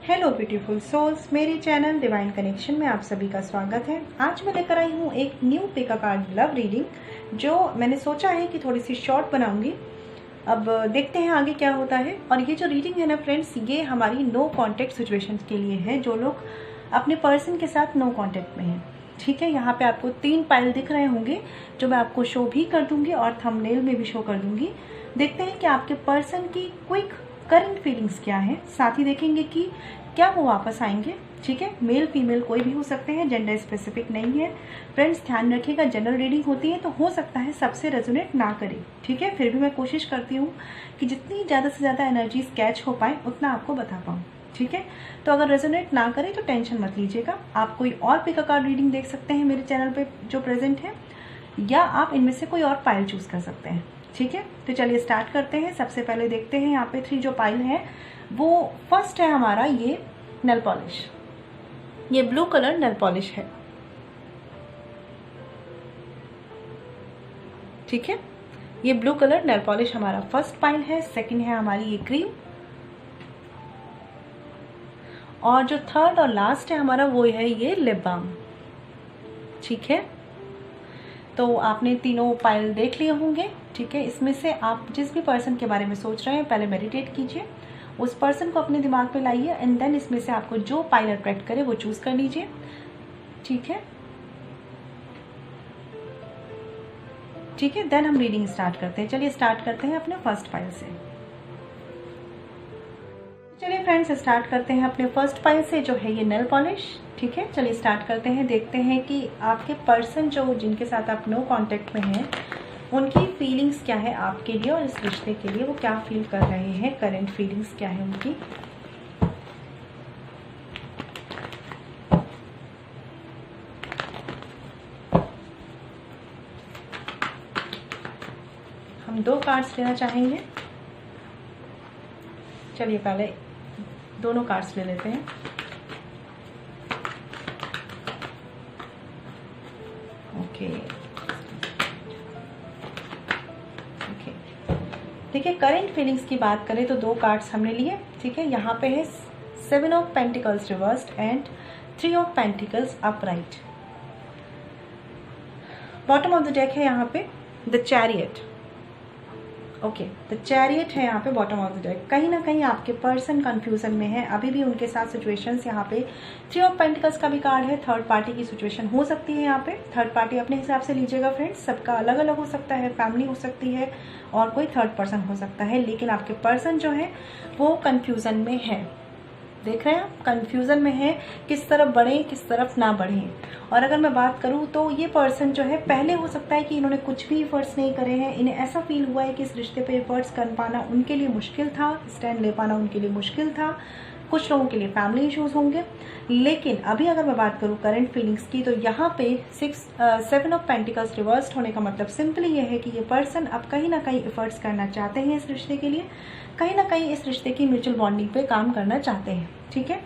Hello beautiful souls, मेरे channel divine connection में आप सभी का स्वागत है। आज मैं लेकर आई हूँ एक new pick a card love reading जो मैंने सोचा है कि थोड़ी सी शॉर्ट बनाऊंगी। अब देखते हैं आगे क्या होता है। और ये जो रीडिंग है ना फ्रेंड्स, ये हमारी नो कॉन्टेक्ट सिचुएशन के लिए है, जो लोग अपने पर्सन के साथ नो कॉन्टेक्ट में हैं। ठीक है, यहाँ पे आपको 3 पाइल दिख रहे होंगे जो मैं आपको शो भी कर दूंगी और थंबनेल में भी शो कर दूंगी। देखते हैं कि आपके पर्सन की क्विक करंट फीलिंग्स क्या है, साथ ही देखेंगे कि क्या वो वापस आएंगे। ठीक है, मेल फीमेल कोई भी हो सकते हैं, जेंडर स्पेसिफिक नहीं है। फ्रेंड्स ध्यान रखिएगा, जनरल रीडिंग होती है तो हो सकता है सबसे रेजोनेट ना करे। ठीक है, फिर भी मैं कोशिश करती हूँ कि जितनी ज़्यादा से ज़्यादा एनर्जीज कैच हो पाए उतना आपको बता पाऊँ। ठीक है, तो अगर रेजोनेट ना करे तो टेंशन मत लीजिएगा। आप कोई और पिक अ कार्ड रीडिंग देख सकते हैं मेरे चैनल पे जो प्रेजेंट है, या आप इनमें से कोई और पाइल चूज कर सकते हैं। ठीक है, तो चलिए स्टार्ट करते हैं। सबसे पहले देखते हैं यहाँ पे 3 जो पाइल है वो फर्स्ट है हमारा ये नेल पॉलिश। ये ब्लू कलर नेल पॉलिश है। ठीक है, ये ब्लू कलर नेल पॉलिश हमारा फर्स्ट पाइल है। सेकंड है हमारी ये क्रीम, और जो थर्ड और लास्ट है हमारा वो है ये लिप बाम। ठीक है, तो आपने तीनों पाइल देख लिए होंगे। ठीक है, इसमें से आप जिस भी पर्सन के बारे में सोच रहे हैं पहले मेडिटेट कीजिए, उस पर्सन को अपने दिमाग पे लाइए एंड देन इसमें से आपको जो पाइल अट्रैक्ट करे वो चूज कर लीजिए। ठीक है, ठीक है, देन हम रीडिंग स्टार्ट करते हैं। चलिए स्टार्ट करते हैं अपने फर्स्ट पाइल से। चलिए फ्रेंड्स स्टार्ट करते हैं अपने फर्स्ट पाइल से जो है ये नेल पॉलिश। ठीक है, चलिए स्टार्ट करते हैं। देखते हैं कि आपके पर्सन जो जिनके साथ आप नो कांटेक्ट में हैं उनकी फीलिंग्स क्या है आपके लिए, और इस रिश्ते के लिए वो क्या फील कर रहे हैं, करंट फीलिंग्स क्या है उनकी। हम 2 कार्ड्स लेना चाहेंगे। चलिए पहले दोनों कार्ड्स ले लेते हैं। ओके, देखिए करंट फीलिंग्स की बात करें तो 2 कार्ड्स हमने लिए। ठीक है, यहाँ पे है 7 of pentacles reversed and 3 of pentacles upright. Bottom of the deck है यहाँ पे the chariot. Okay, the chariot है यहाँ पे बॉटम ऑफ द डेक। कहीं ना कहीं आपके पर्सन कंफ्यूजन में है, अभी भी उनके साथ सिचुएशंस। यहाँ पे 3 ऑफ पेंटिकल्स का भी कार्ड है, थर्ड पार्टी की सिचुएशन हो सकती है। यहाँ पे थर्ड पार्टी अपने हिसाब से लीजिएगा फ्रेंड्स, सबका अलग अलग हो सकता है, फैमिली हो सकती है और कोई थर्ड पर्सन हो सकता है। लेकिन आपके पर्सन जो है वो कंफ्यूजन में है। देख रहे हैं आप, कंफ्यूजन में है, किस तरफ बढ़े किस तरफ ना बढ़े। और अगर मैं बात करूं तो ये पर्सन जो है, पहले हो सकता है कि इन्होंने कुछ भी एफर्ट्स नहीं करे हैं, इन्हें ऐसा फील हुआ है कि इस रिश्ते पे एफर्ट्स कर पाना उनके लिए मुश्किल था, स्टैंड ले पाना उनके लिए मुश्किल था। कुछ लोगों के लिए फैमिली इश्यूज होंगे। लेकिन अभी अगर मैं बात करूं करंट फीलिंग्स की, तो यहाँ पे 7 ऑफ पेंटिकल्स रिवर्स्ड होने का मतलब सिंपली ये है कि ये पर्सन अब कहीं ना कहीं एफर्ट्स करना चाहते हैं इस रिश्ते के लिए, कहीं ना कहीं इस रिश्ते की म्यूचुअल बॉन्डिंग पे काम करना चाहते हैं। ठीक है,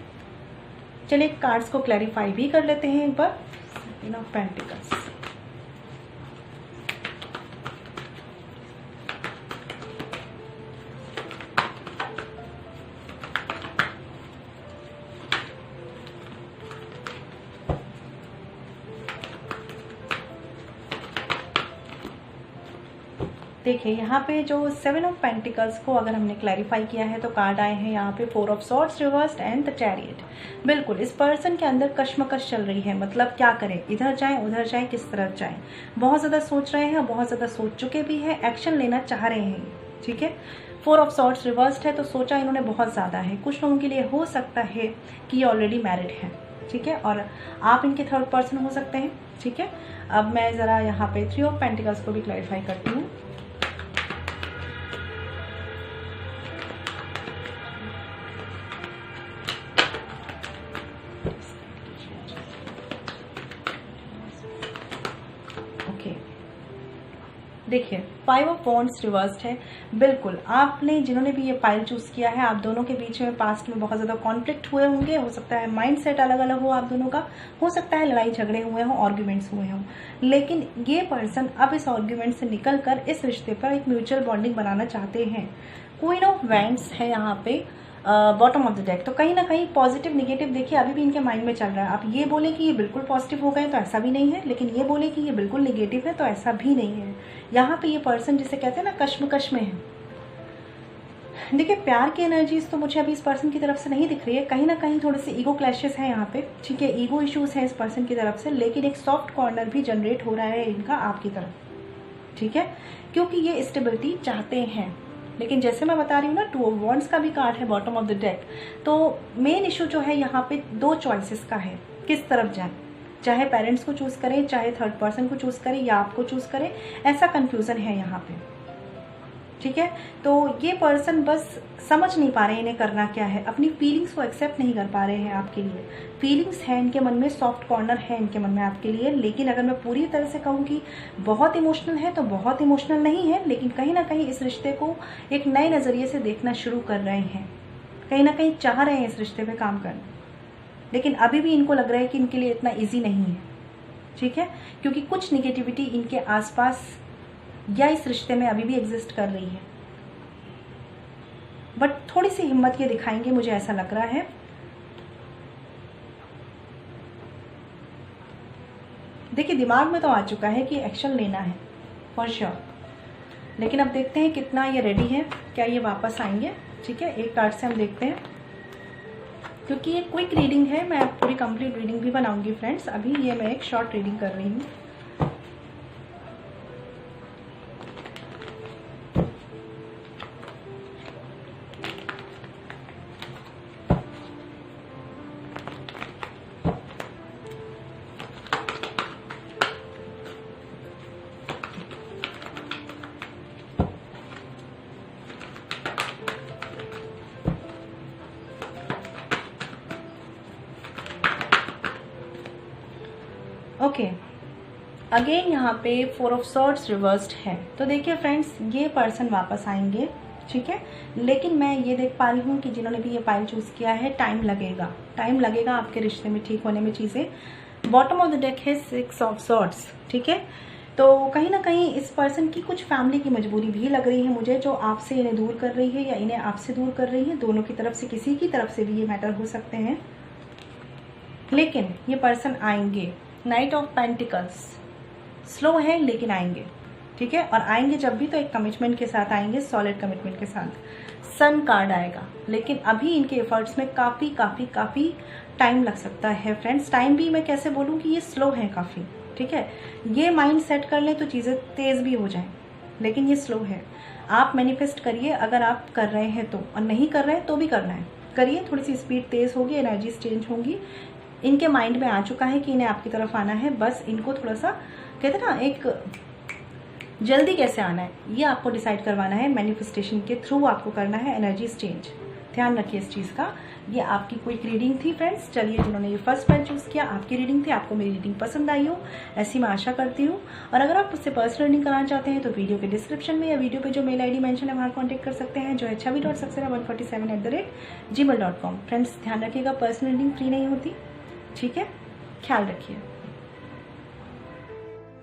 चलिए कार्ड्स को क्लैरिफाई भी कर लेते हैं एक बार। 7 ऑफ पेंटिकल्स, देखिए यहाँ पे जो 7 ऑफ पेंटिकल्स को अगर हमने क्लैरिफाई किया है तो कार्ड आए हैं यहाँ पे 4 of swords reversed and the chariot. बिल्कुल इस पर्सन के अंदर कश्मकश चल रही है, मतलब क्या करें, इधर जाएं उधर जाएं किस तरफ जाएं। बहुत ज़्यादा सोच रहे हैं, बहुत ज़्यादा सोच चुके भी हैं, एक्शन लेना चाह रहे हैं। ठीक है, 4 ऑफ सॉर्ड्स रिवर्स्ड है तो सोचा इन्होंने बहुत ज़्यादा है। कुछ लोगों के लिए हो सकता है कि ये ऑलरेडी मैरिड है। ठीक है, और आप इनके थर्ड पर्सन हो सकते हैं। ठीक है, अब मैं ज़रा यहाँ पे 3 ऑफ पेंटिकल्स को भी क्लैरिफाई करती हूँ। देखिए 5 ऑफ वॉन्ड्स रिवर्स्ड है। बिल्कुल आपने जिन्होंने भी ये पाइल चूज किया है, आप दोनों के बीच में पास्ट में बहुत ज्यादा कॉन्फ्लिक्ट हुए होंगे। हो सकता है माइंड सेट अलग अलग हो आप दोनों का, हो सकता है लड़ाई झगड़े हुए हों, आर्ग्यूमेंट्स हुए हों। लेकिन ये पर्सन अब इस आर्ग्यूमेंट से निकल कर इस रिश्ते पर एक म्यूचुअल बॉन्डिंग बनाना चाहते हैं। क्वीन ऑफ वैंड्स है यहाँ पे, बॉटम ऑफ द डेक। तो कहीं ना कहीं पॉजिटिव निगेटिव देखिए अभी भी इनके माइंड में चल रहा है। आप ये बोले कि ये बिल्कुल पॉजिटिव हो गए तो ऐसा भी नहीं है, लेकिन ये बोले कि ये बिल्कुल निगेटिव है तो ऐसा भी नहीं है। यहाँ पे ये पर्सन जिसे कहते हैं ना कश्मकश में है। देखिए प्यार की एनर्जीज तो मुझे अभी इस पर्सन की तरफ से नहीं दिख रही है। कहीं ना कहीं थोड़े से ईगो क्लैशेस हैं यहाँ पे, ठीक है, ईगो इश्यूज हैं इस पर्सन की तरफ से, लेकिन एक सॉफ्ट कॉर्नर भी जनरेट हो रहा है इनका आपकी तरफ, ठीक है, क्योंकि ये स्टेबिलिटी चाहते हैं। लेकिन जैसे मैं बता रही हूँ ना, 2 ऑफ वॉन्ड्स का भी कार्ड है बॉटम ऑफ द डेक। तो मेन इशू जो है यहाँ पे 2 चॉइसेस का है, किस तरफ जाए, चाहे पेरेंट्स को चूज करें, चाहे थर्ड पर्सन को चूज करें या आपको चूज करें, ऐसा कंफ्यूजन है यहाँ पे, ठीक है। तो ये पर्सन बस समझ नहीं पा रहे हैं इन्हें करना क्या है, अपनी फीलिंग्स को एक्सेप्ट नहीं कर पा रहे हैं आपके लिए। फीलिंग्स है इनके मन में, सॉफ्ट कॉर्नर है इनके मन में आपके लिए, लेकिन अगर मैं पूरी तरह से कहूँ कि बहुत इमोशनल है तो बहुत इमोशनल नहीं है, लेकिन कहीं ना कहीं इस रिश्ते को एक नए नज़रिए से देखना शुरू कर रहे हैं, कहीं ना कहीं चाह रहे हैं इस रिश्ते पे काम करना, लेकिन अभी भी इनको लग रहा है कि इनके लिए इतना ईजी नहीं है, ठीक है, क्योंकि कुछ निगेटिविटी इनके आसपास या इस रिश्ते में अभी भी एग्जिस्ट कर रही है। बट थोड़ी सी हिम्मत ये दिखाएंगे, मुझे ऐसा लग रहा है। देखिए दिमाग में तो आ चुका है कि एक्शन लेना है फॉर श्योर, लेकिन अब देखते हैं कितना ये रेडी है, क्या ये वापस आएंगे, ठीक है। एक कार्ड से हम देखते हैं, क्योंकि ये क्विक रीडिंग है, मैं पूरी कंप्लीट रीडिंग भी बनाऊंगी फ्रेंड्स। अभी ये मैं एक शॉर्ट रीडिंग कर रही हूँ। ओके, अगेन यहाँ पे 4 ऑफ सॉर्ड्स रिवर्स्ड है। तो देखिए फ्रेंड्स, ये पर्सन वापस आएंगे, ठीक है, लेकिन मैं ये देख पा रही हूँ कि जिन्होंने भी ये पाइल चूज किया है, टाइम लगेगा आपके रिश्ते में ठीक होने में चीज़ें। बॉटम ऑफ द डेक है 6 ऑफ सॉर्ड्स, ठीक है। तो कहीं ना कहीं इस पर्सन की कुछ फैमिली की मजबूरी भी लग रही है मुझे, जो आपसे इन्हें दूर कर रही है या इन्हें आपसे दूर कर रही है। दोनों की तरफ से, किसी की तरफ से भी ये मैटर हो सकते हैं, लेकिन ये पर्सन आएंगे। नाइट ऑफ पेंटिकल्स स्लो है लेकिन आएंगे, ठीक है, और आएंगे जब भी तो एक कमिटमेंट के साथ आएंगे, सॉलिड कमिटमेंट के साथ। सन कार्ड आएगा, लेकिन अभी इनके एफर्ट्स में काफ़ी टाइम लग सकता है फ्रेंड्स। टाइम भी मैं कैसे बोलूँ कि ये स्लो है काफ़ी, ठीक है। ये माइंड सेट कर लें तो चीज़ें तेज़ भी हो जाएं, लेकिन ये स्लो है। आप मैनिफेस्ट करिए अगर आप कर रहे हैं तो, और नहीं कर रहे हैं तो भी करना है, करिए। थोड़ी सी स्पीड तेज़ होगी, एनर्जीज चेंज होंगी। इनके माइंड में आ चुका है कि इन्हें आपकी तरफ आना है, बस इनको थोड़ा सा कहते ना, एक जल्दी कैसे आना है ये आपको डिसाइड करवाना है। मैनिफेस्टेशन के थ्रू आपको करना है एनर्जीज चेंज, ध्यान रखिए इस चीज़ का। ये आपकी क्विक रीडिंग थी फ्रेंड्स। चलिए, जिन्होंने ये फर्स्ट पाइल चूज़ किया, आपकी रीडिंग थी, आपको मेरी रीडिंग पसंद आई हो ऐसी मैं आशा करती हूँ। और अगर आप मुझसे पर्सनल रीडिंग कराना चाहते हैं तो वीडियो के डिस्क्रिप्शन में या वीडियो पे जो मेल ID मेंशन है वहाँ कॉन्टैक्ट कर सकते हैं, जो है chavi.saxena147@gmail.com। फ्रेंड्स ध्यान रखिएगा, पर्सनल रीडिंग फ्री नहीं होती, ठीक है, ख्याल रखिए।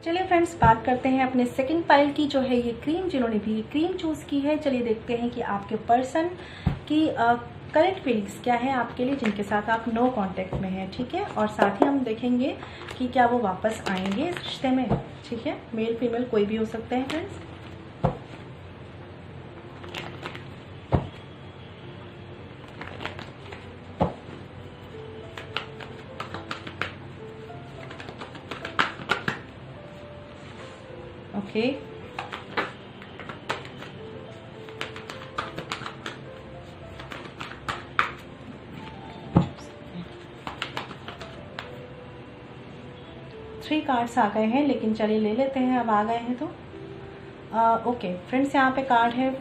चलिए फ्रेंड्स, बात करते हैं अपने सेकंड पाइल की, जो है ये क्रीम, जिन्होंने भी ये क्रीम चूज़ की है। चलिए देखते हैं कि आपके पर्सन की करंट फीलिंग्स क्या है आपके लिए, जिनके साथ आप नो कांटेक्ट में हैं, ठीक है। और साथ ही हम देखेंगे कि क्या वो वापस आएंगे इस रिश्ते में, ठीक है। मेल फीमेल कोई भी हो सकते हैं फ्रेंड्स। ओके, थ्री कार्ड्स आ गए हैं, लेकिन चलिए ले लेते हैं, अब आ गए हैं तो। ओके फ्रेंड्स, यहाँ पे कार्ड है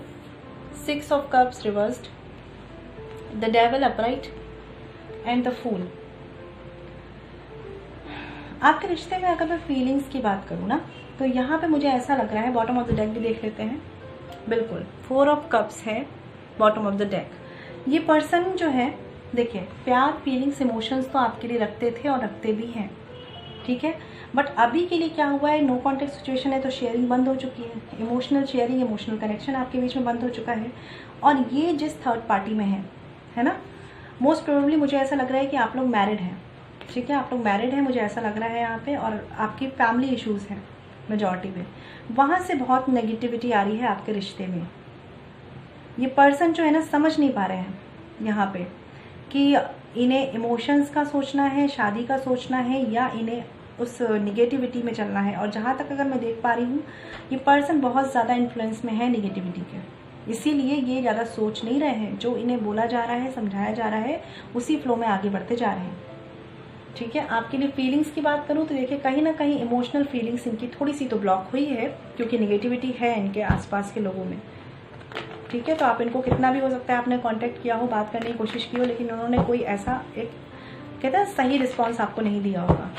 6 of cups reversed, the devil upright and the fool. आपके रिश्ते में अगर मैं फीलिंग्स की बात करूँ ना, तो यहाँ पे मुझे ऐसा लग रहा है, बॉटम ऑफ द डेक भी देख लेते हैं। बिल्कुल 4 ऑफ कप्स है बॉटम ऑफ द डेक। ये पर्सन जो है, देखिए, प्यार, फीलिंग्स, इमोशंस तो आपके लिए रखते थे और रखते भी हैं, ठीक है। बट अभी के लिए क्या हुआ है, नो कॉन्टेक्ट सिचुएशन है, तो शेयरिंग बंद हो चुकी है। इमोशनल शेयरिंग, इमोशनल कनेक्शन आपके बीच में बंद हो चुका है। और ये जिस थर्ड पार्टी में है, है ना। मोस्ट प्रोबेबली मुझे ऐसा लग रहा है कि आप लोग मैरिड हैं, ठीक है, आप लोग मैरिड हैं, मुझे ऐसा लग रहा है यहाँ पे, और आपकी फैमिली इश्यूज़ हैं मेजॉरिटी में। वहाँ से बहुत नेगेटिविटी आ रही है आपके रिश्ते में। ये पर्सन जो है ना समझ नहीं पा रहे हैं यहाँ पे कि इन्हें इमोशंस का सोचना है, शादी का सोचना है, या इन्हें उस निगेटिविटी में चलना है। और जहाँ तक अगर मैं देख पा रही हूँ, ये पर्सन बहुत ज़्यादा इन्फ्लुएंस में है निगेटिविटी के, इसीलिए ये ज़्यादा सोच नहीं रहे हैं। जो इन्हें बोला जा रहा है, समझाया जा रहा है, उसी फ्लो में आगे बढ़ते जा रहे हैं, ठीक है। आपके लिए फीलिंग्स की बात करूँ तो देखिए कहीं ना कहीं इमोशनल फीलिंग्स इनकी थोड़ी सी तो ब्लॉक हुई है, क्योंकि निगेटिविटी है इनके आसपास के लोगों में, ठीक है। तो आप इनको कितना भी हो सकता है आपने कांटेक्ट किया हो, बात करने की कोशिश की हो, लेकिन उन्होंने कोई ऐसा एक कहते हैं सही रिस्पॉन्स आपको नहीं दिया होगा।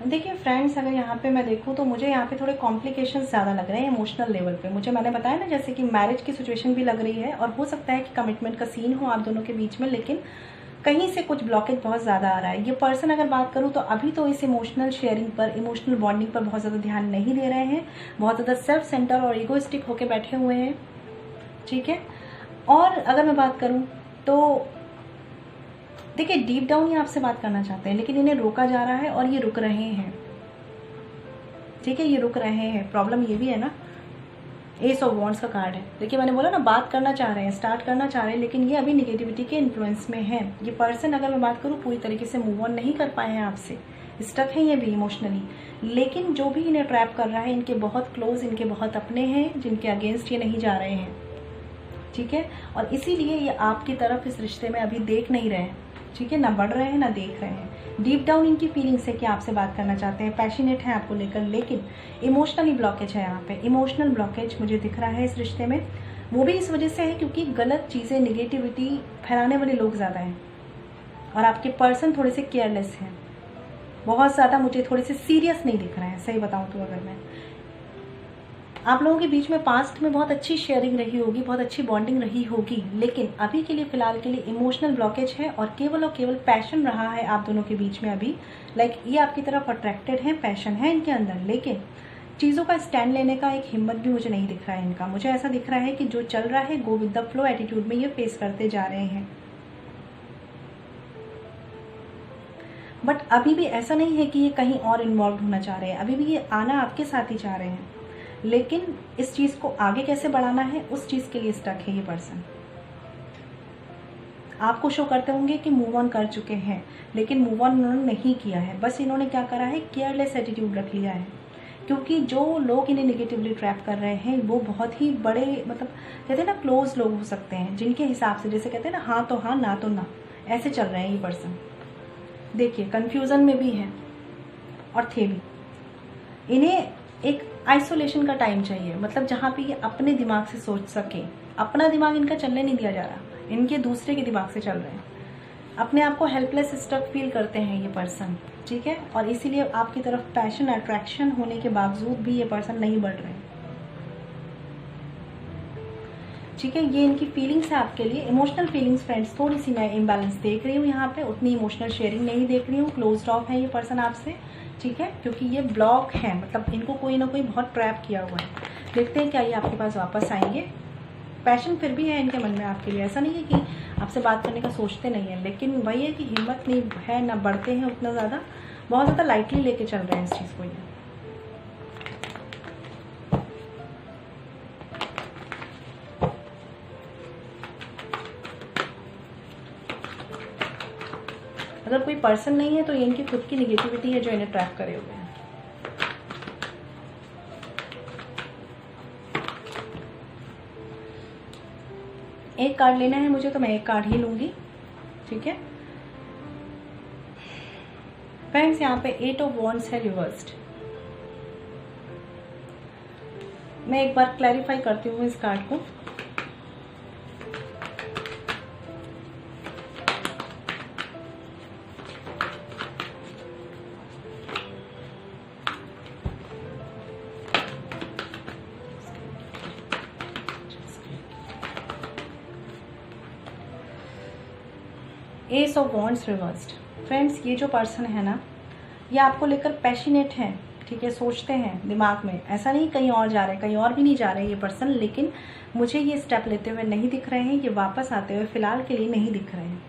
देखिए फ्रेंड्स, अगर यहाँ पे मैं देखूँ तो मुझे यहाँ पे थोड़े कॉम्प्लिकेशंस ज़्यादा लग रहे हैं इमोशनल लेवल पे। मुझे मैंने बताया ना जैसे कि मैरिज की सिचुएशन भी लग रही है, और हो सकता है कि कमिटमेंट का सीन हो आप दोनों के बीच में, लेकिन कहीं से कुछ ब्लॉकेज बहुत ज़्यादा आ रहा है। ये पर्सन अगर बात करूँ तो अभी तो इस इमोशनल शेयरिंग पर, इमोशनल बॉन्डिंग पर बहुत ज़्यादा ध्यान नहीं दे रहे हैं, बहुत ज़्यादा सेल्फ सेंटर और ईगोइस्टिक होकर बैठे हुए हैं, ठीक है। और अगर मैं बात करूँ तो देखिए डीप डाउन ये आपसे बात करना चाहते हैं, लेकिन इन्हें रोका जा रहा है और ये रुक रहे हैं, ठीक है, ये रुक रहे हैं। प्रॉब्लम ये भी है ना, एस ऑफ वॉन्ड्स का कार्ड है। देखिए मैंने बोला ना, बात करना चाह रहे हैं, स्टार्ट करना चाह रहे हैं, लेकिन ये अभी निगेटिविटी के इन्फ्लुएंस में है। ये पर्सन अगर मैं बात करूँ पूरी तरीके से मूव ऑन नहीं कर पाए हैं आपसे, स्टक हैं ये भी इमोशनली। लेकिन जो भी इन्हें ट्रैप कर रहा है, इनके बहुत क्लोज, इनके बहुत अपने हैं जिनके अगेंस्ट ये नहीं जा रहे हैं, ठीक है। और इसीलिए ये आपकी तरफ इस रिश्ते में अभी देख नहीं रहे हैं, ठीक है, ना बढ़ रहे हैं ना देख रहे हैं। डीप डाउन इनकी फीलिंग्स है कि आपसे बात करना चाहते हैं, पैशनेट है आपको लेकर, लेकिन इमोशनली ब्लॉकेज है यहाँ पे। इमोशनल ब्लॉकेज मुझे दिख रहा है इस रिश्ते में। वो भी इस वजह से है क्योंकि गलत चीज़ें, निगेटिविटी फैलाने वाले लोग ज़्यादा हैं, और आपके पर्सन थोड़े से केयरलेस हैं, बहुत ज़्यादा मुझे थोड़े से सीरियस नहीं दिख रहे हैं, सही बताऊँ तो। अगर मैं आप लोगों के बीच में पास्ट में बहुत अच्छी शेयरिंग रही होगी, बहुत अच्छी बॉन्डिंग रही होगी, लेकिन अभी के लिए फ़िलहाल के लिए इमोशनल ब्लॉकेज है, और केवल पैशन रहा है आप दोनों के बीच में अभी। लाइक ये आपकी तरफ अट्रैक्टेड है, पैशन है इनके अंदर, लेकिन चीज़ों का स्टैंड लेने का एक हिम्मत भी मुझे नहीं दिख रहा है इनका। मुझे ऐसा दिख रहा है कि जो चल रहा है go with the flow attitude में ये फेस करते जा रहे हैं। बट अभी भी ऐसा नहीं है कि ये कहीं और इन्वॉल्व होना चाह रहे हैं, अभी भी ये आना आपके साथ ही चाह रहे हैं, लेकिन इस चीज़ को आगे कैसे बढ़ाना है उस चीज़ के लिए स्टक है ये पर्सन। आपको शो करते होंगे कि मूव ऑन कर चुके हैं, लेकिन मूव ऑन उन्होंने नहीं किया है। बस इन्होंने क्या करा है, केयरलेस एटीट्यूड रख लिया है, क्योंकि जो लोग इन्हें निगेटिवली ट्रैप कर रहे हैं वो बहुत ही बड़े, मतलब कहते हैं ना क्लोज लोग हो सकते हैं, जिनके हिसाब से, जैसे कहते हैं ना हाँ तो हाँ ना तो ना, ऐसे चल रहे हैं ये पर्सन। देखिए कंफ्यूजन में भी है और थे भी। इन्हें एक आइसोलेशन का टाइम चाहिए, मतलब जहाँ पे ये अपने दिमाग से सोच सके। अपना दिमाग इनका चलने नहीं दिया जा रहा, इनके दूसरे के दिमाग से चल रहे हैं। अपने आप को हेल्पलेस, स्टक फील करते हैं ये पर्सन, ठीक है। और इसीलिए आपकी तरफ पैशन, अट्रैक्शन होने के बावजूद भी ये पर्सन नहीं बढ़ रहे, ठीक है। ये इनकी फीलिंग्स है आपके लिए, इमोशनल फीलिंग्स फ्रेंड्स। थोड़ी सी मैं इम्बैलेंस देख रही हूँ यहाँ पे, उतनी इमोशनल शेयरिंग नहीं देख रही हूँ। क्लोज्ड ऑफ है ये पर्सन आपसे, ठीक है, क्योंकि ये ब्लॉक है, मतलब इनको कोई ना कोई बहुत ट्रैप किया हुआ है। देखते हैं क्या ये आपके पास वापस आएंगे। पैशन फिर भी है इनके मन में आपके लिए, ऐसा नहीं है कि आपसे बात करने का सोचते नहीं है, लेकिन वही है कि हिम्मत नहीं है, ना बढ़ते हैं उतना ज़्यादा, बहुत ज़्यादा लाइटली लेके चल रहे हैं इस चीज़ को ये। अगर कोई पर्सन नहीं है तो ये इनकी खुद की निगेटिविटी है जो इन्हें ट्रैप करे हुए हैं। एक कार्ड लेना है मुझे तो मैं एक कार्ड ही लूंगी, ठीक है फ्रेंड्स। यहाँ पे 8 ऑफ वॉन्ड्स है रिवर्स्ड। मैं एक बार क्लैरिफाई करती हूँ इस कार्ड को। S of wands reversed. Friends, ये जो पर्सन है ना, ये आपको लेकर पैशनेट है, ठीक है, सोचते हैं दिमाग में, ऐसा नहीं कहीं और जा रहे हैं, कहीं और भी नहीं जा रहे हैं ये पर्सन, लेकिन मुझे ये स्टेप लेते हुए नहीं दिख रहे हैं, ये वापस आते हुए फिलहाल के लिए नहीं दिख रहे हैं।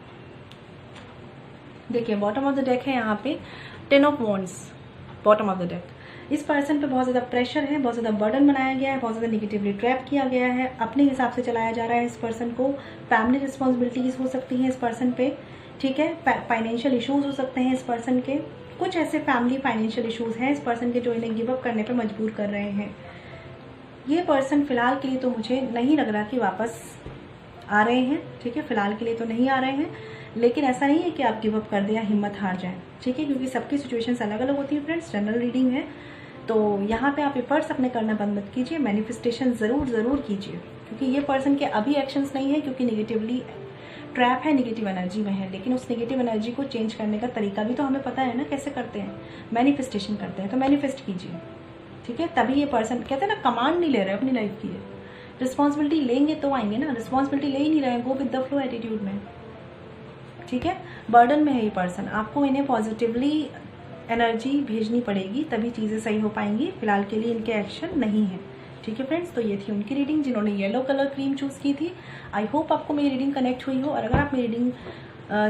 देखिए बॉटम ऑफ द डेक है यहाँ पे 10 of wands, bottom of the deck. इस पर्सन पे बहुत ज़्यादा प्रेशर है, बहुत ज़्यादा बर्डन बनाया गया है, बहुत ज़्यादा निगेटिवली ट्रैप किया गया है, अपने हिसाब से चलाया जा रहा है इस पर्सन को। फैमिली रिस्पॉन्सिबिलिटीज़ हो सकती हैं इस पर्सन पे, ठीक है, फाइनेंशियल इश्यूज हो सकते हैं इस पर्सन के, कुछ ऐसे फैमिली फाइनेंशियल इश्यूज हैं इस पर्सन के जो इन्हें गिव अप करने पे मजबूर कर रहे हैं। ये पर्सन फिलहाल के लिए तो मुझे नहीं लग रहा कि वापस आ रहे हैं, ठीक है, फिलहाल के लिए तो नहीं आ रहे हैं, लेकिन ऐसा नहीं है कि आप गिव अप कर दें या हिम्मत हार जाएं, ठीक है, क्योंकि सबकी सिचुएशंस अलग अलग होती है फ्रेंड्स, जनरल रीडिंग है। तो यहाँ पे आप एफर्ट्स अपने करना बंद मत कीजिए, मैनिफेस्टेशन ज़रूर कीजिए, क्योंकि ये पर्सन के अभी एक्शंस नहीं है, क्योंकि निगेटिवली ट्रैप है, निगेटिव एनर्जी में है, लेकिन उस निगेटिव एनर्जी को चेंज करने का तरीका भी तो हमें पता है ना कैसे करते हैं, मैनिफेस्टेशन करते हैं, तो मैनिफेस्ट कीजिए, ठीक है, तभी ये पर्सन, कहते हैं ना, कमांड नहीं ले रहे अपनी लाइफ की, रिस्पॉन्सिबिलिटी लेंगे तो आएंगे ना, रिस्पॉन्सिबिलिटी ले ही नहीं रहे, go with the flow attitude में, ठीक है, बर्डन में है ये पर्सन, आपको इन्हें पॉजिटिवली एनर्जी भेजनी पड़ेगी तभी चीज़ें सही हो पाएंगी, फिलहाल के लिए इनके एक्शन नहीं है, ठीक है फ्रेंड्स। तो ये थी उनकी रीडिंग जिन्होंने येलो कलर क्रीम चूज़ की थी। आई होप आपको मेरी रीडिंग कनेक्ट हुई हो, और अगर आप मेरी रीडिंग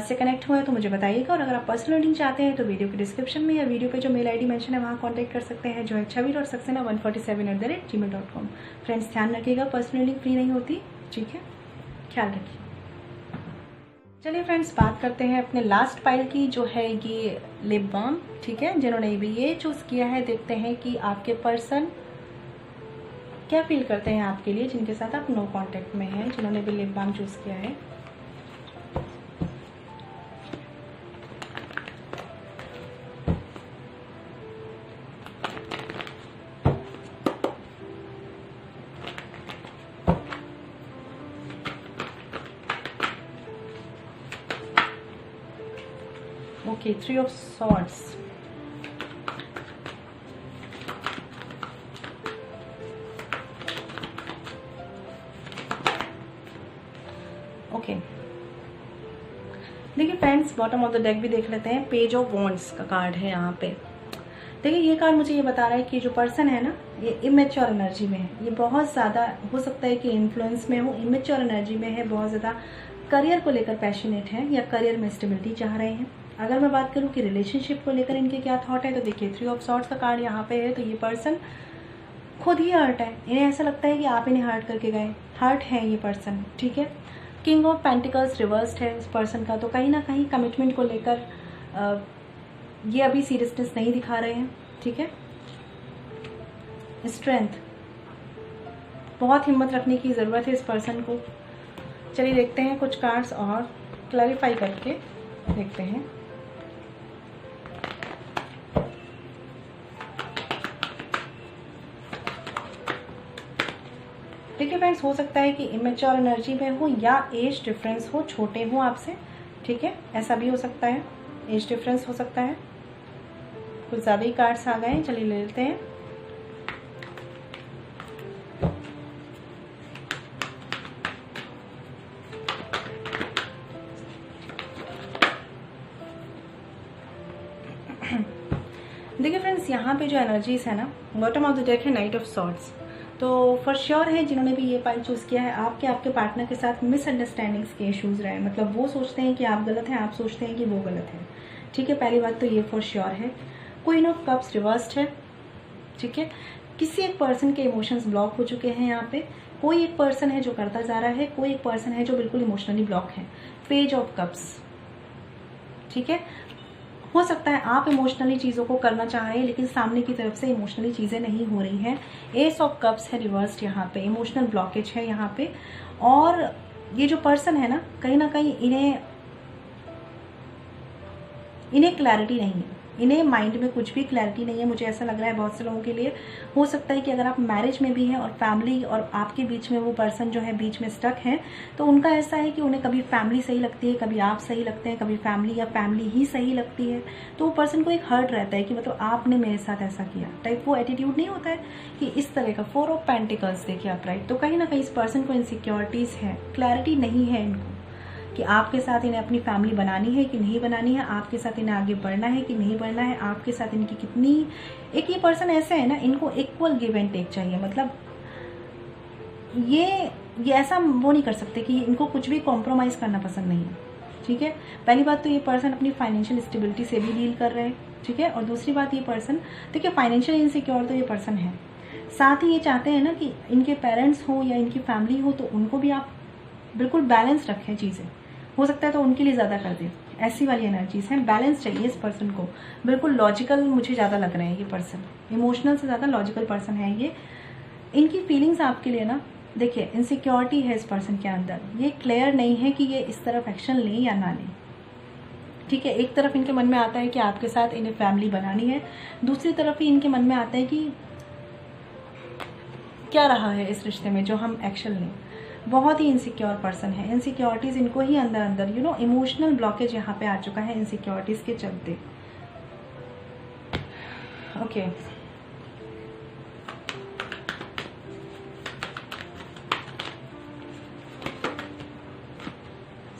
से कनेक्ट हुए तो मुझे बताइएगा, और अगर आप पर्सनल रीडिंग चाहते हैं तो वीडियो के डिस्क्रिप्शन में या वीडियो पे जो मेल आईडी मेंशन है वहाँ कॉन्टैक्ट कर सकते हैं, जो है chavi.saxena147@gmail.com। फ्रेंड्स ध्यान रखिएगा, पर्सनल रीडिंग फ्री नहीं होती, ठीक है, ख्याल रखिए। चलिए फ्रेंड्स, बात करते हैं अपने लास्ट पाइल की, जो है ये लिप बाम, ठीक है, जिन्होंने भी ये चूज़ किया है। देखते हैं कि आपके पर्सन क्या फील करते हैं आपके लिए, जिनके साथ आप नो कांटेक्ट में हैं, जिन्होंने भी लिप बाम चूज़ किया है। Okay, 3 of Swords. ओके, देखिए friends, bottom of the deck भी देख लेते हैं। पेज ऑफ वॉन्ड्स का कार्ड है यहाँ पे। देखिए ये कार्ड मुझे ये बता रहा है कि जो पर्सन है ना, ये इमेच्योर एनर्जी में है, ये बहुत ज़्यादा हो सकता है कि इन्फ्लुएंस में हो, इमेच्योर एनर्जी में है, बहुत ज़्यादा करियर को लेकर पैशनेट है या करियर में स्टेबिलिटी चाह रहे हैं। अगर मैं बात करूं कि रिलेशनशिप को लेकर इनके क्या थॉट है, तो देखिए 3 ऑफ सॉर्ड्स का कार्ड यहाँ पे है, तो ये पर्सन खुद ही हर्ट है, इन्हें ऐसा लगता है कि आप इन्हें हर्ट करके गए, हर्ट है ये पर्सन, ठीक है। किंग ऑफ पेंटिकल्स रिवर्स्ड है इस पर्सन का, तो कहीं ना कहीं कमिटमेंट को लेकर ये अभी सीरियसनेस नहीं दिखा रहे हैं, ठीक है। स्ट्रेंथ, बहुत हिम्मत रखने की ज़रूरत है इस पर्सन को। चलिए देखते हैं कुछ कार्ड्स और क्लैरिफाई करके देखते हैं। देखिए फ्रेंड्स, हो सकता है कि इमेच्योर एनर्जी में हो या एज डिफरेंस हो, छोटे हो आपसे, ठीक है, ऐसा भी हो सकता है, एज डिफरेंस हो सकता है। कुछ ज़्यादा ही कार्ड्स आ गए हैं, चलिए ले लेते हैं। देखिए फ्रेंड्स, यहाँ पे जो एनर्जीज है ना, बॉटम ऑफ द डेक है नाइट ऑफ सॉर्ड्स, तो फॉर श्योर है जिन्होंने भी ये पाइल चूज़ किया है, आपके पार्टनर के साथ मिसअंडरस्टैंडिंग्स के इश्यूज रहे, मतलब वो सोचते हैं कि आप गलत हैं, आप सोचते हैं कि वो गलत है, ठीक है, पहली बात तो ये फॉर श्योर है। क्वीन ऑफ कप्स रिवर्स्ड है, ठीक है, किसी एक पर्सन के इमोशंस ब्लॉक हो चुके हैं यहाँ पे, कोई एक पर्सन है जो करता जा रहा है, कोई एक पर्सन है जो बिल्कुल इमोशनली ब्लॉक है। पेज ऑफ कप्स, ठीक है, हो सकता है आप इमोशनली चीज़ों को करना चाह रहे हैं लेकिन सामने की तरफ से इमोशनली चीज़ें नहीं हो रही हैं। एस ऑफ कप्स है रिवर्स्ड यहाँ पे, इमोशनल ब्लॉकेज है यहाँ पे, और ये जो पर्सन है ना कहीं इन्हें क्लैरिटी नहीं है, इन्हें माइंड में कुछ भी क्लैरिटी नहीं है। मुझे ऐसा लग रहा है बहुत से लोगों के लिए हो सकता है कि अगर आप मैरिज में भी हैं और फैमिली और आपके बीच में वो पर्सन जो है बीच में स्टक है, तो उनका ऐसा है कि उन्हें कभी फैमिली सही लगती है, कभी आप सही लगते हैं, कभी फैमिली या फैमिली ही सही लगती है, तो वो पर्सन को एक हर्ट रहता है कि मतलब आपने मेरे साथ ऐसा किया टाइप, वो एटीट्यूड नहीं होता है कि इस तरह का। 4 ऑफ पेंटिकल्स देखिए आप, राइट, तो कहीं ना कहीं इस पर्सन को इनसिक्योरिटीज़ है, क्लैरिटी नहीं है इनको कि आपके साथ इन्हें अपनी फैमिली बनानी है कि नहीं बनानी है, आपके साथ इन्हें आगे बढ़ना है कि नहीं बढ़ना है, आपके साथ इनकी कितनी, एक ये पर्सन ऐसे है ना, इनको इक्वल गिव एंड टेक चाहिए। मतलब ये ऐसा वो नहीं कर सकते कि इनको कुछ भी कॉम्प्रोमाइज़ करना पसंद नहीं है, ठीक है। पहली बात तो ये पर्सन अपनी फाइनेंशियल स्टेबिलिटी से भी डील कर रहे हैं, ठीक है। और दूसरी बात, ये पर्सन देखिए फाइनेंशियल इनसिक्योर तो ये पर्सन है, साथ ही ये चाहते हैं ना कि इनके पेरेंट्स हो या इनकी फैमिली हो तो उनको भी आप बिल्कुल बैलेंस रखें चीज़ें, हो सकता है तो उनके लिए ज़्यादा कर दें, ऐसी वाली एनर्जीज हैं। बैलेंस चाहिए इस पर्सन को, बिल्कुल लॉजिकल मुझे ज़्यादा लग रहे हैं ये पर्सन, इमोशनल से ज़्यादा लॉजिकल पर्सन है ये। इनकी फीलिंग्स आपके लिए ना, देखिए इनसिक्योरिटी है इस पर्सन के अंदर, ये क्लियर नहीं है कि ये इस तरफ एक्शन लें या ना लें, ठीक है। एक तरफ इनके मन में आता है कि आपके साथ इन्हें फैमिली बनानी है, दूसरी तरफ ही इनके मन में आता है कि क्या रहा है इस रिश्ते में जो हम एक्शन लें। बहुत ही इनसिक्योर पर्सन है, इनसिक्योरिटीज़ इनको ही अंदर अंदर इमोशनल ब्लॉकेज यहाँ पे आ चुका है इनसिक्योरिटीज़ के चलते। Okay,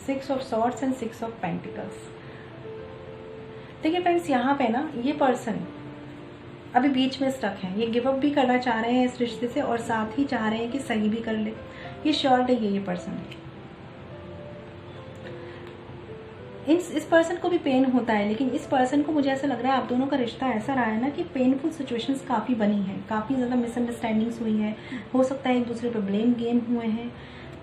six of swords and six of pentacles. देखिए फ्रेंड्स, यहाँ पे ना ये पर्सन अभी बीच में स्टक है, ये गिव अप भी करना चाह रहे हैं इस रिश्ते से और साथ ही चाह रहे हैं कि सही भी कर ले, ये श्योर है ये पर्सन। इस पर्सन को भी पेन होता है, लेकिन इस पर्सन को मुझे ऐसा लग रहा है आप दोनों का रिश्ता ऐसा रहा है ना कि पेनफुल सिचुएशंस काफ़ी बनी हैं, काफ़ी ज़्यादा मिसअंडरस्टैंडिंग्स हुई हैं, हो सकता है एक दूसरे पर ब्लेम गेम हुए हैं।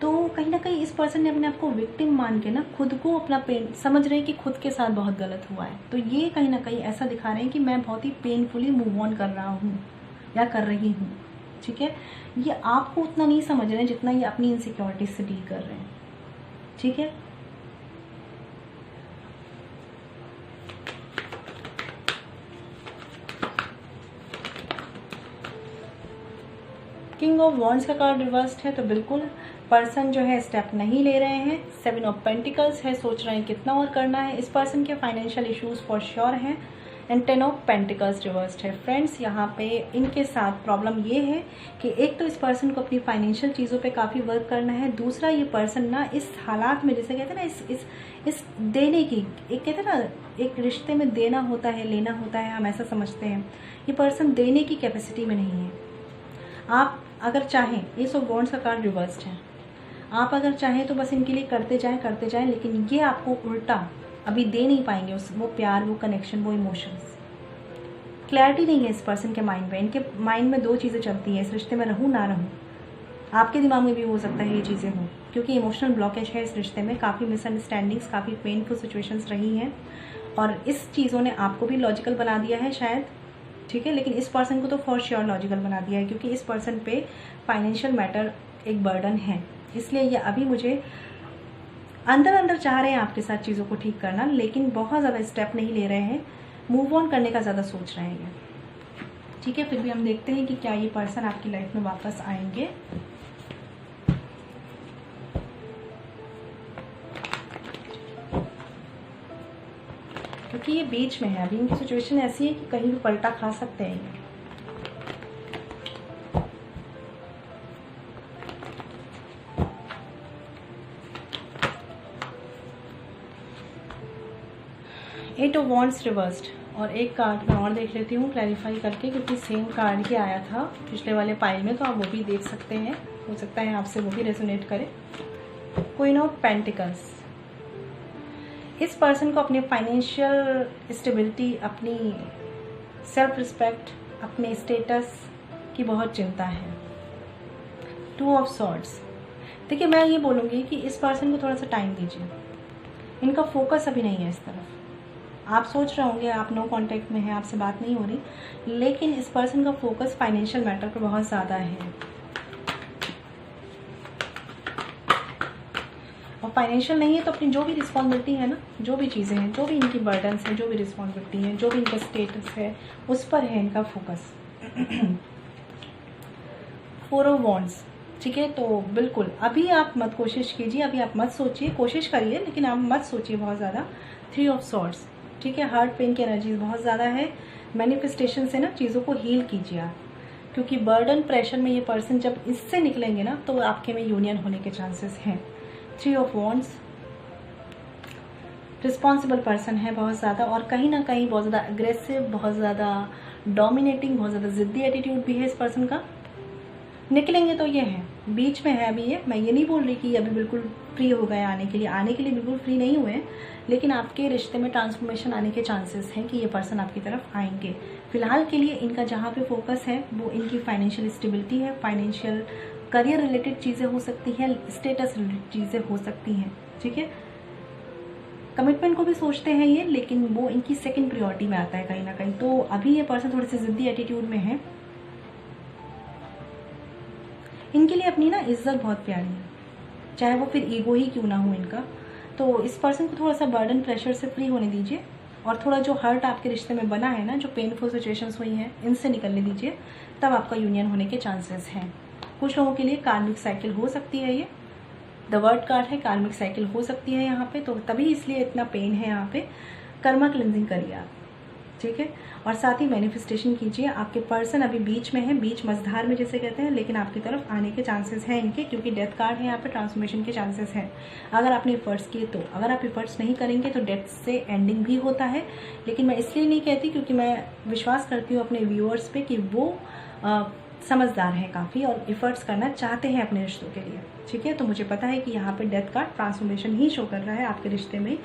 तो कहीं ना कहीं इस पर्सन ने अपने आप को विक्टिम मान के ना खुद को अपना पेन समझ रहे हैं कि खुद के साथ बहुत गलत हुआ है। तो ये कहीं ना कहीं ऐसा दिखा रहे हैं कि मैं बहुत ही पेनफुली मूव ऑन कर रहा हूँ या कर रही हूँ, ठीक है। ये आपको उतना नहीं समझ रहे हैं जितना ये अपनी इनसिक्योरिटी से डील कर रहे हैं, ठीक है। किंग ऑफ वॉन्ड्स का कार्ड रिवर्स्ड है, तो बिल्कुल पर्सन जो है स्टेप नहीं ले रहे हैं। सेवन ऑफ पेंटिकल्स है, सोच रहे हैं कितना और करना है। इस पर्सन के फाइनेंशियल इश्यूज फॉर श्योर हैं। And ten of pentacles reversed है। फ्रेंड्स, यहाँ पे इनके साथ प्रॉब्लम ये है कि एक तो इस पर्सन को अपनी फाइनेंशियल चीज़ों पे काफ़ी वर्क करना है, दूसरा ये पर्सन ना इस हालात में, जैसे कहते हैं ना इस देने की, एक कहते हैं ना एक रिश्ते में देना होता है लेना होता है, हम ऐसा समझते हैं, ये पर्सन देने की कैपेसिटी में नहीं है। आप अगर चाहें, एस ऑफ वॉन्ड्स का कार्ड रिवर्स्ड है, आप अगर चाहें तो बस इनके लिए करते जाएं, लेकिन ये आपको उल्टा अभी दे नहीं पाएंगे वो प्यार, वो कनेक्शन, वो इमोशंस। क्लैरिटी नहीं है इस पर्सन के माइंड में। इनके माइंड में दो चीज़ें चलती हैं, इस रिश्ते में रहूँ ना रहूँ। आपके दिमाग में भी हो सकता है ये चीज़ें हों, क्योंकि इमोशनल ब्लॉकेज है इस रिश्ते में, काफ़ी मिसअंडरस्टैंडिंग्स, काफ़ी पेनफुल सिचुएशंस रही हैं और इस चीज़ों ने आपको भी लॉजिकल बना दिया है शायद, ठीक है। लेकिन इस पर्सन को तो फॉर श्योर लॉजिकल बना दिया है, क्योंकि इस पर्सन पे फाइनेंशियल मैटर एक बर्डन है। इसलिए ये अभी मुझे अंदर अंदर चाह रहे हैं आपके साथ चीज़ों को ठीक करना, लेकिन बहुत ज़्यादा स्टेप नहीं ले रहे हैं, मूव ऑन करने का ज़्यादा सोच रहे हैं, ठीक है। फिर भी हम देखते हैं कि क्या ये पर्सन आपकी लाइफ में वापस आएंगे। क्योंकि ये बीच में है, अभी इनकी सिचुएशन ऐसी है कि कहीं भी पलटा खा सकते हैं ये। एट ऑफ वॉन्ड्स रिवर्स्ड, और एक कार्ड मैं और देख लेती हूँ क्लैरिफाई करके, क्योंकि सेम कार्ड ही आया था पिछले वाले पाइल में, तो आप वो भी देख सकते हैं, हो सकता है आपसे वो भी रेजोनेट करे। क्वीन ऑफ पेंटिकल्स, इस पर्सन को अपनी फाइनेंशियल स्टेबिलिटी, अपनी सेल्फ रिस्पेक्ट, अपने स्टेटस की बहुत चिंता है। टू ऑफ सॉर्ड्स, देखिए मैं ये बोलूँगी कि इस पर्सन को थोड़ा सा टाइम दीजिए, इनका फोकस अभी नहीं है इस तरफ। आप सोच रहे होंगे आप नो कांटेक्ट में हैं, आपसे बात नहीं हो रही, लेकिन इस पर्सन का फोकस फाइनेंशियल मैटर पर बहुत ज़्यादा है। और फाइनेंशियल नहीं है तो अपनी जो भी रिस्पॉन्सिबिलिटी है ना, जो भी चीज़ें हैं, जो भी इनकी बर्डन्स हैं, जो भी रिस्पॉन्सिबिलिटी है, जो भी इनका स्टेटस है, उस पर है इनका फोकस। फोर ऑफ वॉन्ड्स, ठीक है। तो बिल्कुल अभी आप मत कोशिश कीजिए, अभी आप मत सोचिए, कोशिश करिए लेकिन आप मत सोचिए बहुत ज़्यादा। थ्री ऑफ सॉर्ड्स, ठीक है। हार्ट पेन की एनर्जी बहुत ज़्यादा है, मैनिफेस्टेशन से ना चीज़ों को हील कीजिए आप, क्योंकि बर्डन प्रेशर में ये पर्सन जब इससे निकलेंगे ना तो आपके में यूनियन होने के चांसेस हैं। Three of wands, responsible person है बहुत ज़्यादा, और कहीं ना कहीं बहुत ज़्यादा अग्रेसिव, बहुत ज़्यादा डोमिनेटिंग, बहुत ज़्यादा ज़िद्दी एटीट्यूड भी है इस पर्सन का। निकलेंगे तो ये है, बीच में है अभी ये। मैं ये नहीं बोल रही कि अभी बिल्कुल फ्री हो गए आने के लिए बिल्कुल फ्री नहीं हुए, लेकिन आपके रिश्ते में ट्रांसफॉर्मेशन आने के चांसेस हैं कि ये पर्सन आपकी तरफ आएंगे। फिलहाल के लिए इनका जहाँ पे फोकस है वो इनकी फाइनेंशियल स्टेबिलिटी है, फाइनेंशियल करियर रिलेटेड चीज़ें हो सकती हैं, स्टेटस रिलेटेड चीज़ें हो सकती हैं, ठीक है। कमिटमेंट को भी सोचते हैं ये, लेकिन वो इनकी सेकंड प्रायोरिटी में आता है कहीं ना कहीं। तो अभी ये पर्सन थोड़े से ज़िद्दी एटीट्यूड में है। इनके लिए अपनी ना इज्जत बहुत प्यारी है, चाहे वो फिर ईगो ही क्यों ना हो इनका। तो इस पर्सन को थोड़ा सा बर्डन प्रेशर से फ्री होने दीजिए, और थोड़ा जो हर्ट आपके रिश्ते में बना है ना, जो पेनफुल सिचुएशंस हुई हैं, इनसे निकलने दीजिए, तब आपका यूनियन होने के चांसेस हैं। कुछ लोगों के लिए कार्मिक साइकिल हो सकती है, ये द वर्ड कार्ड है, कार्मिक साइकिल हो सकती है यहाँ पे, तो तभी इसलिए इतना पेन है यहाँ पे। कर्मा क्लिनजिंग करिए आप, ठीक है। और साथ ही मैनिफेस्टेशन कीजिए। आपके पर्सन अभी बीच में है, बीच मझधार में जैसे कहते हैं, लेकिन आपकी तरफ आने के चांसेस हैं इनके, क्योंकि डेथ कार्ड है यहाँ पे, ट्रांसफॉर्मेशन के चांसेस हैं अगर आपने एफर्ट्स किए तो। अगर आप एफर्ट्स नहीं करेंगे तो डेथ से एंडिंग भी होता है, लेकिन मैं इसलिए नहीं कहती क्योंकि मैं विश्वास करती हूँ अपने व्यूअर्स पे कि वो समझदार हैं काफ़ी और एफर्ट्स करना चाहते हैं अपने रिश्तों के लिए, ठीक है। तो मुझे पता है कि यहाँ पे डेथ कार्ड ट्रांसफॉर्मेशन ही शो कर रहा है, आपके रिश्ते में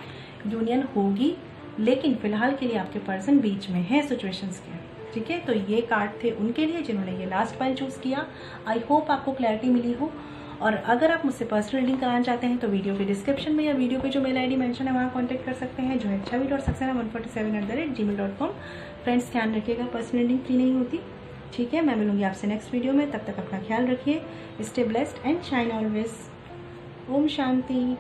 यूनियन होगी, लेकिन फिलहाल के लिए आपके पर्सन बीच में है सिचुएशंस के, ठीक है। तो ये कार्ड थे उनके लिए जिन्होंने ये लास्ट पाइल चूज़ किया। आई होप आपको क्लैरिटी मिली हो, और अगर आप मुझसे पर्सनल रीडिंग कराना चाहते हैं तो वीडियो के डिस्क्रिप्शन में या वीडियो पे जो मेल आईडी मेंशन है वहाँ कॉन्टैक्ट कर सकते हैं, जो है chavi.saxena147@gmail.com। फ्रेंड्स ध्यान रखिएगा, पर्सनल रीडिंग फ्री नहीं होती, ठीक है। मैं मिलूंगी आपसे नेक्स्ट वीडियो में, तब तक अपना ख्याल रखिए। Stay blessed and shine always. ओम शांति।